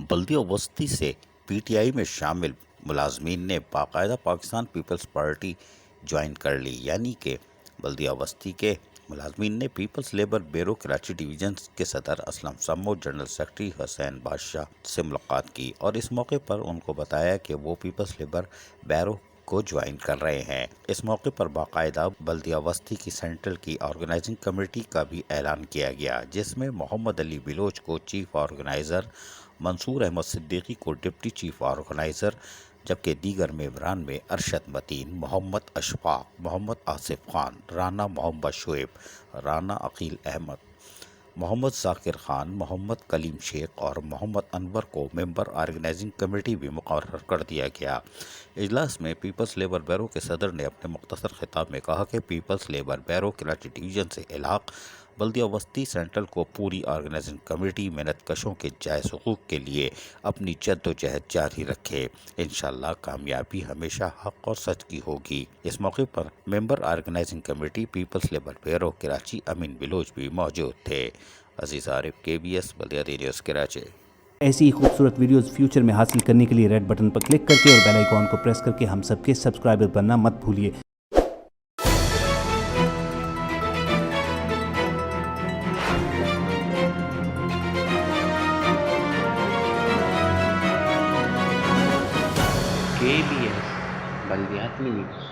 بلدیہ وسطی سے پی ٹی آئی میں شامل ملازمین نے باقاعدہ پاکستان پیپلز پارٹی جوائن کر لی، یعنی کہ بلدیہ وسطی کے ملازمین نے Peoples labour bureau Karachi division کے صدر اسلم سمو، جنرل سیکرٹری حسین بادشاہ سے ملاقات کی اور اس موقع پر ان کو بتایا کہ وہ پیپلز لیبر بیورو کو جوائن کر رہے ہیں۔ اس موقع پر باقاعدہ بلدیہ وسطی کی سینٹرل کی آرگنائزنگ کمیٹی کا بھی اعلان کیا گیا، جس میں محمد علی بلوچ کو چیف آرگنائزر، منصور احمد صدیقی کو ڈپٹی چیف آرگنائزر، جبکہ دیگر ممبران میں ارشد متین، محمد اشفاق، محمد آصف خان، رانا محمد شعیب، رانا عقیل احمد، محمد ذاکر خان، محمد کلیم شیخ اور محمد انور کو ممبر آرگنائزنگ کمیٹی بھی مقرر کر دیا گیا۔ اجلاس میں پیپلز لیبر بیورو کے صدر نے اپنے مختصر خطاب میں کہا کہ Peoples labour bureau Karachi division سے الحاق بلدیہ وسطی سینٹرل کو پوری آرگنائزنگ کمیٹی محنت کشوں کے جائز حقوق کے لیے اپنی جد و جہد جاری رکھے۔ انشاءاللہ کامیابی ہمیشہ حق اور سچ کی ہوگی۔ اس موقع پر member organising committee people's labour bureau Karachi Amin Baloch بھی موجود تھے۔ عزیز عارف، KBS بلدیاتی نیوز کراچی۔ ایسی ہی خوبصورت ویڈیوز فیوچر میں حاصل کرنے کے لیے ریڈ بٹن پر کلک کر کے اور بیل آئیکن کو پریس کر کے ہم سب کے سبسکرائبر بننا مت بھولیے۔ KBS بلدیاتی نیوز۔